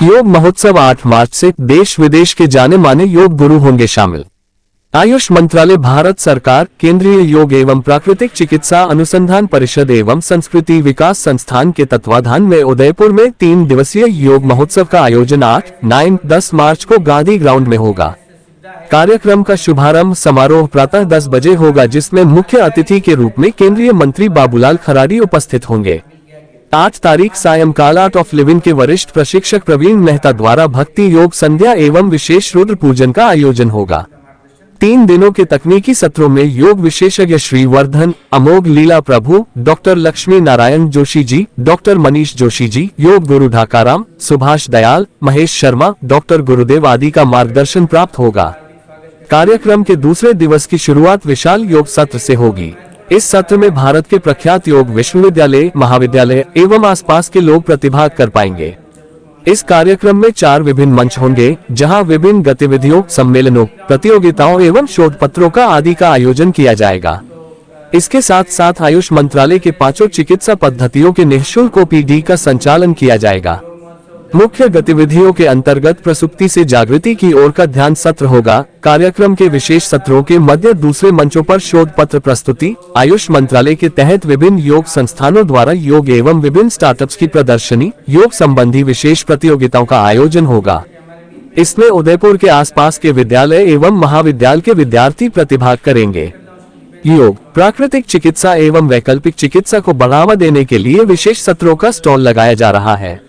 योग महोत्सव 8 मार्च से देश विदेश के जाने माने योग गुरु होंगे शामिल। आयुष मंत्रालय, भारत सरकार, केंद्रीय योग एवं प्राकृतिक चिकित्सा अनुसंधान परिषद एवं संस्कृति विकास संस्थान के तत्वाधान में उदयपुर में 3 दिवसीय योग महोत्सव का आयोजन 8, 9, 10 मार्च को गांधी ग्राउंड में होगा। कार्यक्रम का शुभारंभ समारोह प्रातः 10 बजे होगा, जिसमें मुख्य अतिथि के रूप में केंद्रीय मंत्री बाबूलाल खराड़ी उपस्थित होंगे। 8 तारीख सायंकाल आर्ट ऑफ लिविंग के वरिष्ठ प्रशिक्षक प्रवीण मेहता द्वारा भक्ति योग संध्या एवं विशेष रुद्र पूजन का आयोजन होगा। 3 दिनों के तकनीकी सत्रों में योग विशेषज्ञ श्री वर्धन, अमोघ लीला प्रभु, doctor Lakshmi Narayan Joshi ji, doctor Manish Joshi ji, yoga guru Dhakaram, Subhash Dayal, Mahesh Sharma, doctor गुरुदेव आदि का मार्गदर्शन प्राप्त होगा। कार्यक्रम के दूसरे दिवस की शुरुआत विशाल योग सत्र से होगी। इस सत्र में भारत के प्रख्यात योग विश्वविद्यालय, महाविद्यालय एवं आसपास के लोग प्रतिभाग कर पाएंगे। इस कार्यक्रम में 4 विभिन्न मंच होंगे, जहां विभिन्न गतिविधियों, सम्मेलनों, प्रतियोगिताओं एवं शोध पत्रों का आदि का आयोजन किया जाएगा। इसके साथ साथ आयुष मंत्रालय के 5 चिकित्सा पद्धतियों के निःशुल्क ओपीडी का संचालन किया जाएगा। मुख्य गतिविधियों के अंतर्गत प्रसुप्ति से जागृति की ओर का ध्यान सत्र होगा। कार्यक्रम के विशेष सत्रों के मध्य दूसरे मंचों पर शोध पत्र प्रस्तुति, आयुष मंत्रालय के तहत विभिन्न योग संस्थानों द्वारा योग एवं विभिन्न स्टार्टअप्स की प्रदर्शनी, योग संबंधी विशेष प्रतियोगिताओं का आयोजन होगा। इसमें उदयपुर के आसपास के विद्यालय एवं महाविद्यालय के विद्यार्थी प्रतिभाग करेंगे। योग, प्राकृतिक चिकित्सा एवं वैकल्पिक चिकित्सा को बढ़ावा देने के लिए विशेष सत्रों का स्टॉल लगाया जा रहा है।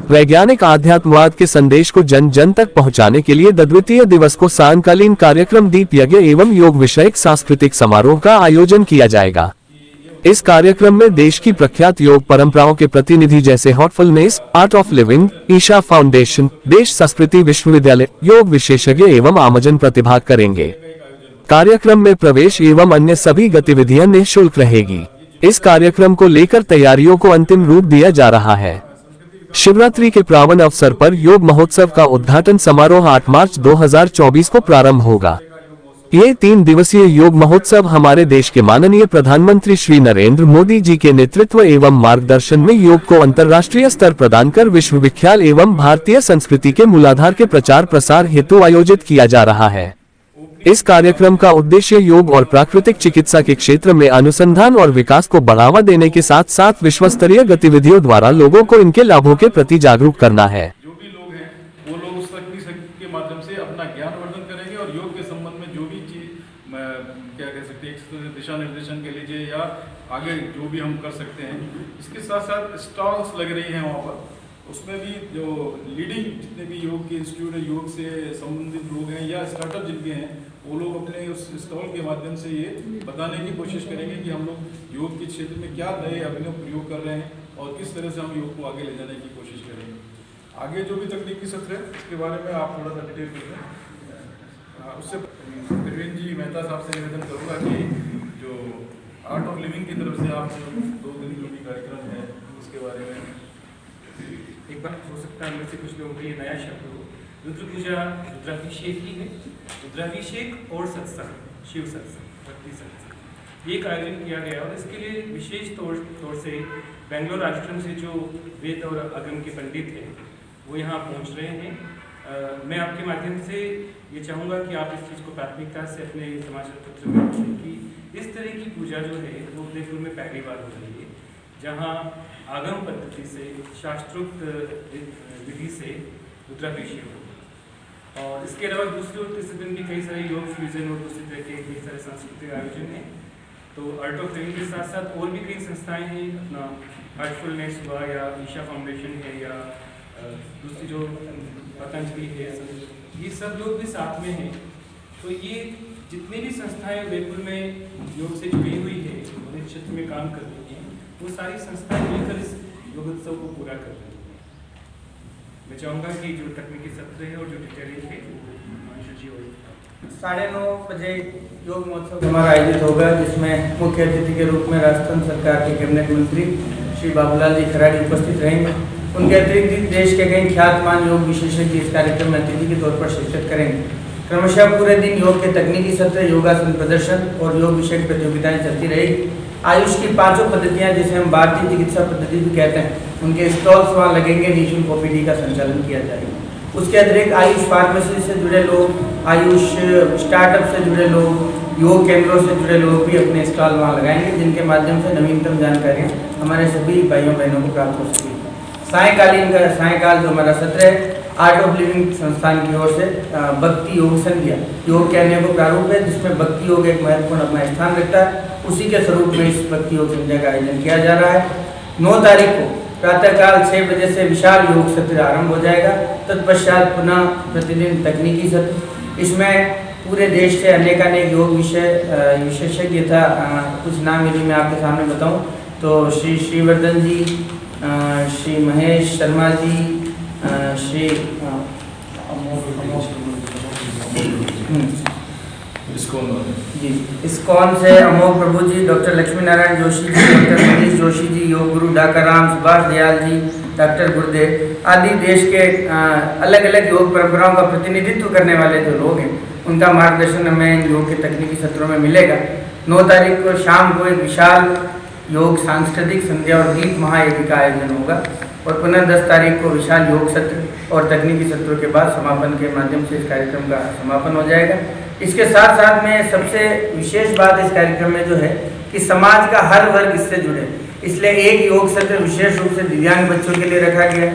वैज्ञानिक आध्यात्मवाद के संदेश को जन जन तक पहुंचाने के लिए द्वितीय दिवस को सायंकालीन कार्यक्रम, दीप यज्ञ एवं योग विषयक सांस्कृतिक समारोह का आयोजन किया जाएगा। इस कार्यक्रम में देश की प्रख्यात योग परंपराओं के प्रतिनिधि जैसे Heartfulness, Art of Living, Isha Foundation, देश संस्कृति विश्वविद्यालय, योग विशेषज्ञ एवं आमजन प्रतिभाग करेंगे। कार्यक्रम में प्रवेश एवं अन्य सभी गतिविधियां निःशुल्क रहेगी। इस कार्यक्रम को लेकर तैयारियों को अंतिम रूप दिया जा रहा है। शिवरात्रि के पावन अवसर पर योग महोत्सव का उद्घाटन समारोह 8 मार्च 2024 को प्रारंभ होगा। ये 3 दिवसीय योग महोत्सव हमारे देश के माननीय प्रधानमंत्री श्री नरेंद्र मोदी जी के नेतृत्व एवं मार्गदर्शन में योग को अंतर्राष्ट्रीय स्तर प्रदान कर विश्वविख्यात एवं भारतीय संस्कृति के मूलाधार के प्रचार प्रसार हेतु आयोजित किया जा रहा है। इस कार्यक्रम का उद्देश्य योग और प्राकृतिक चिकित्सा के क्षेत्र में अनुसंधान और विकास को बढ़ावा देने के साथ साथ विश्वस्तरीय गतिविधियों द्वारा लोगों को इनके लाभों के प्रति जागरूक करना है। जो भी लोग हैं वो लोग उस शक्ति के माध्यम से अपना ज्ञान वर्धन करेंगे और योग के संबंध में जो भी चीज क्या कह सकते हैं, दिशा निर्देशन के लीजिए या आगे जो भी हम कर सकते हैं। इसके साथ साथ स्टॉल्स लग रही हैं वहाँ पर, उसमें भी जो लीडिंग जितने भी योग के इंस्टीट्यूट है, योग से संबंधित लोग हैं या स्टार्टअप जिनके हैं, वो लोग अपने उस स्टॉल के माध्यम से ये बताने की कोशिश करेंगे कि हम लोग योग के क्षेत्र में क्या नए अभिनव प्रयोग कर रहे हैं और किस तरह से हम योग को आगे ले जाने की कोशिश करेंगे। आगे जो भी तकनीकी सत्र है उसके बारे में आप थोड़ा सा डिटेल कर दें। उससे प्रवीण जी मेहता साहब से निवेदन करूँगा कि जो आर्ट ऑफ लिविंग की तरफ से आप 2 दिन जो भी कार्यक्रम है उसके बारे में एक बार हो सकता है से कुछ लोगों को ये नया शब्द हो। रुद्र पूजा रुद्राभिषेक ही है, रुद्राभिषेक और सत्संग, शिव सत्संग, भक्ति सत्संग, ये आयोजन किया गया और इसके लिए विशेष तौर से बेंगलोर आश्रम से जो वेद और आगम के पंडित हैं वो यहाँ पहुँच रहे हैं। मैं आपके माध्यम से ये चाहूँगा कि आप इस चीज़ को प्राथमिकता से अपने समाचार पत्र में रखें कि इस तरह की पूजा जो है वो उदयपुर में पहली बार हो रही है, जहाँ आगम पद्धति से, शास्त्रोक्त विधि से रुद्राभिषेक हो। और इसके अलावा दूसरे और तीसरे दिन भी कई सारे योग फ्यूजन और दूसरी तरह के कई सारे सांस्कृतिक आयोजन हैं। तो आर्ट ऑफ लिविंग के साथ साथ और भी कई संस्थाएं हैं, अपना हार्टफुलनेस हुआ या ईशा फाउंडेशन है या दूसरी जो पतंजलि है, ये सब लोग भी साथ में हैं। तो ये जितनी भी संस्थाएं उदयपुर में योग से जुड़ी हुई है और इस क्षेत्र में काम कर रही हैं, वो सारी संस्थाएं मिलकर इस योग उत्सव को पूरा कर रही हैं। मैं चाहूँगा कि जो तकनीकी सत्र है और जो डिटेलिंग है जी होगी। 9:30 बजे योग महोत्सव हमारा आयोजित होगा, जिसमें मुख्य अतिथि के रूप में राजस्थान सरकार के कैबिनेट मंत्री श्री बाबूलाल जी खराड़ी उपस्थित रहेंगे। उनके अतिरिक्त देश के कई ख्यातमान योग विशेषज्ञ इस कार्यक्रम में अतिथि के तौर पर शिरकत करेंगे। क्रमशः पूरे दिन योग के तकनीकी सत्र, योगासन प्रदर्शन और योग विषयक प्रतियोगिताएं चलती रहेगी। आयुष की 5 पद्धतियाँ, जिसे हम भारतीय चिकित्सा पद्धति भी कहते हैं, उनके स्टॉल्स वहाँ लगेंगे, निःशुल्क ओपीडी का संचालन किया जाएगा। उसके अतिरिक्त आयुष फार्मेसी से जुड़े लोग, आयुष स्टार्टअप से जुड़े लोग, योग केंद्रों से जुड़े लोग भी अपने स्टॉल वहाँ लगाएंगे, जिनके माध्यम से नवीनतम जानकारियाँ हमारे सभी भाइयों बहनों को प्राप्त हो सकेगी। सायकाल जो हमारा सत्र है, आर्ट ऑफ लिविंग संस्थान की ओर से भक्ति योग संध्या, योग के अनेकों प्रारूप है, जिसमें भक्ति योग एक महत्वपूर्ण अपना स्थान रखता है। उसी के स्वरूप में इस भक्ति योग संध्या का आयोजन किया जा रहा है। 9 तारीख को प्रातःकाल 6 बजे से विशाल योग सत्र आरंभ हो जाएगा। तत्पश्चात पुनः प्रतिदिन तकनीकी सत्र। इसमें पूरे देश से अनेकानेक योग विशेषज्ञ था। कुछ नाम यदि मैं आपके सामने बताऊं तो श्री श्रीवर्धन जी, श्री महेश शर्मा जी, श्री इस्कॉन से अमोघ प्रभु जी, doctor Lakshmi Narayan Joshi ji, doctor Manish Joshi ji, yoga guru डाकाराम, Subhash Dayal ji, doctor गुरुदेव आदि देश के अलग अलग योग परंपराओं का प्रतिनिधित्व करने वाले जो लोग हैं, उनका मार्गदर्शन हमें इन योग के तकनीकी सत्रों में मिलेगा। 9 तारीख को शाम को एक विशाल योग सांस्कृतिक संध्या और गीत महायज्ञ का आयोजन होगा और पुनः 10 तारीख को विशाल योग सत्र और तकनीकी सत्रों के बाद समापन के माध्यम से इस कार्यक्रम का समापन हो जाएगा। इसके साथ साथ में सबसे विशेष बात इस कार्यक्रम में जो है कि समाज का हर वर्ग इससे जुड़े, इसलिए एक योग सत्र विशेष रूप से दिव्यांग बच्चों के लिए रखा गया,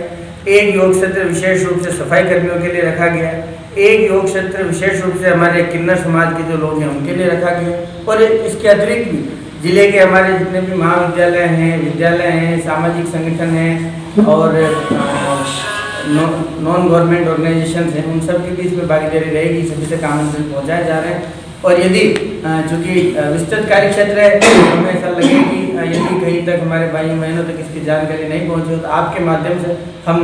एक योग सत्र विशेष रूप से सफाई कर्मियों के लिए रखा गया, एक योग सत्र विशेष रूप से हमारे किन्नर समाज के जो लोग हैं उनके लिए रखा गया और इसके अतिरिक्त भी जिले के हमारे जितने भी महाविद्यालय हैं, विद्यालय हैं, सामाजिक संगठन हैं और नॉन गवर्नमेंट ऑर्गेनाइजेशन हैं, उन सब की भी इसमें भागीदारी रहेगी। सभी तक आमंत्रण पहुँचाए जा रहे हैं और यदि चूँकि विस्तृत कार्य क्षेत्र है तो हमें ऐसा लगे कि यदि कहीं तक हमारे भाइयों बहनों तक इसकी जानकारी नहीं पहुँची तो आपके माध्यम से हम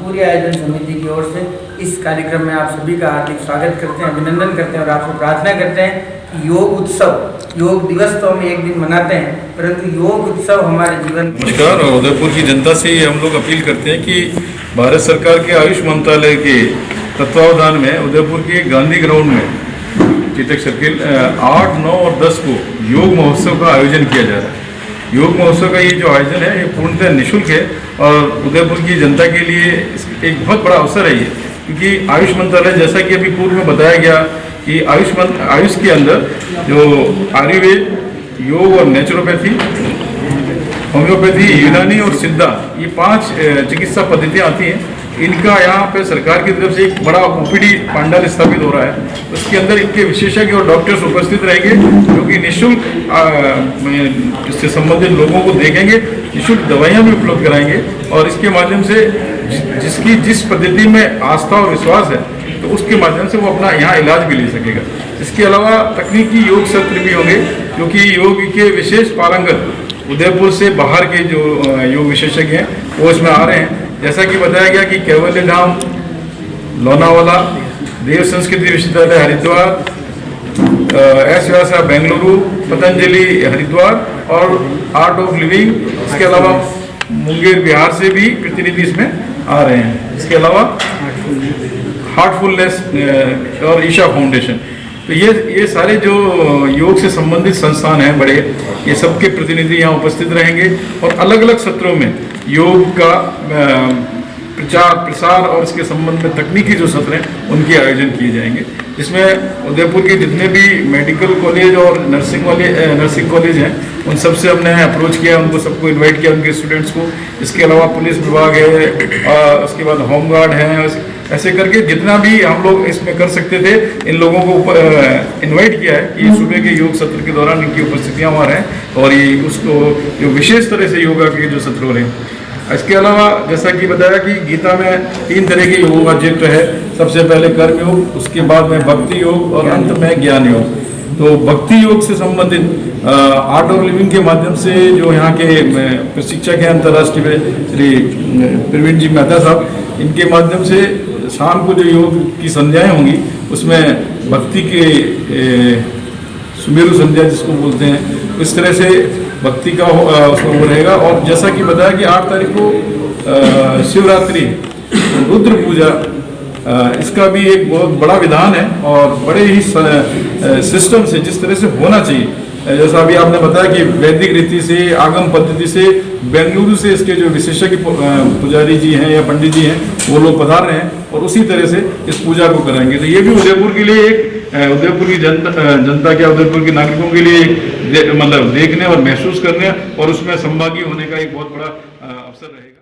पूरी आयोजन समिति की ओर से इस कार्यक्रम में आप सभी का हार्दिक स्वागत करते हैं, अभिनंदन करते हैं और आपसे प्रार्थना करते हैं कि योग उत्सव, योग दिवस तो हम एक दिन मनाते हैं परंतु योग उत्सव हमारे जीवन। नमस्कार। उदयपुर की जनता से हम लोग अपील करते हैं कि भारत सरकार के आयुष मंत्रालय के तत्वावधान में उदयपुर के गांधी ग्राउंड में चेतक सर्किल 8, 9 और 10 को योग महोत्सव का आयोजन किया जा रहा है। योग महोत्सव का ये जो आयोजन है ये पूर्णतः निःशुल्क है और उदयपुर की जनता के लिए एक बहुत बड़ा अवसर है ये, क्योंकि आयुष मंत्रालय जैसा कि अभी पूर्व में बताया गया कि आयुष के अंदर जो आयुर्वेद, योग और नेचुरोपैथी, होम्योपैथी, यूनानी और सिद्धा, ये 5 चिकित्सा पद्धतियाँ आती हैं। इनका यहाँ पे सरकार की तरफ से एक बड़ा ओपीडी पंडाल स्थापित हो रहा है। उसके अंदर इनके विशेषज्ञ और डॉक्टर्स उपस्थित रहेंगे जो कि निःशुल्क इससे संबंधित लोगों को देखेंगे, निःशुल्क दवाइयाँ भी उपलब्ध कराएंगे और इसके माध्यम से जिसकी जिस पद्धति में आस्था और विश्वास है तो उसके माध्यम से वो अपना यहाँ इलाज भी ले सकेगा। इसके अलावा तकनीकी योग सत्र भी होंगे क्योंकि योग के विशेष पारंगत उदयपुर से बाहर के जो योग विशेषज्ञ हैं वो इसमें आ रहे हैं। जैसा कि बताया गया कि कैवल्य धाम लोनावाला, देव संस्कृति विश्वविद्यालय हरिद्वार, एस व्यासा बेंगलुरु, पतंजलि हरिद्वार और आर्ट ऑफ लिविंग, इसके अलावा मुंगेर बिहार से भी प्रतिनिधि इसमें आ रहे हैं। इसके अलावा हार्टफुलनेस और ईशा फाउंडेशन, तो ये सारे जो योग से संबंधित संस्थान हैं बड़े, ये सबके प्रतिनिधि यहाँ उपस्थित रहेंगे और अलग अलग सत्रों में योग का प्रचार प्रसार और इसके संबंध में तकनीकी जो सत्र हैं उनके आयोजन किए जाएंगे, जिसमें उदयपुर के जितने भी मेडिकल कॉलेज और नर्सिंग कॉलेज हैं उन सब से हमने अप्रोच किया, उनको सबको इनवाइट किया, उनके स्टूडेंट्स को। इसके अलावा पुलिस विभाग है, उसके बाद होमगार्ड हैं, ऐसे करके जितना भी हम लोग इसमें कर सकते थे इन लोगों को इनवाइट किया है कि सुबह के योग सत्र के दौरान इनकी उपस्थितियाँ वहाँ रहें और ये उसको जो विशेष तरह से योगा के जो सत्र हो रहे हैं। इसके अलावा जैसा कि बताया कि गीता में 3 तरह के योगों का जिक्र है, सबसे पहले कर्म योग, उसके बाद में भक्ति योग और अंत में ज्ञान योग। तो भक्ति योग से संबंधित आर्ट ऑफ लिविंग के माध्यम से जो यहाँ के प्रशिक्षक हैं अंतर्राष्ट्रीय श्री प्रवीण जी मेहता साहब, इनके माध्यम से शाम को जो योग की संध्याएं होंगी उसमें भक्ति के सुमेरु संध्या जिसको बोलते हैं, इस तरह से भक्ति का उसमें वो रहेगा। और जैसा कि बताया कि 8 तारीख को शिवरात्रि रुद्र पूजा, इसका भी एक बहुत बड़ा विधान है और बड़े ही सिस्टम से जिस तरह से होना चाहिए जैसा अभी आपने बताया कि वैदिक रीति से, आगम पद्धति से बेंगलुरु से इसके जो विशेषज्ञ पुजारी जी हैं या पंडित जी हैं वो लोग पधार रहे हैं और उसी तरह से इस पूजा को कराएंगे। तो ये भी उदयपुर के लिए एक उदयपुर की जनता क्या उदयपुर के नागरिकों के लिए एक मतलब देखने और महसूस करने और उसमें सहभागी होने का एक बहुत बड़ा अवसर रहेगा।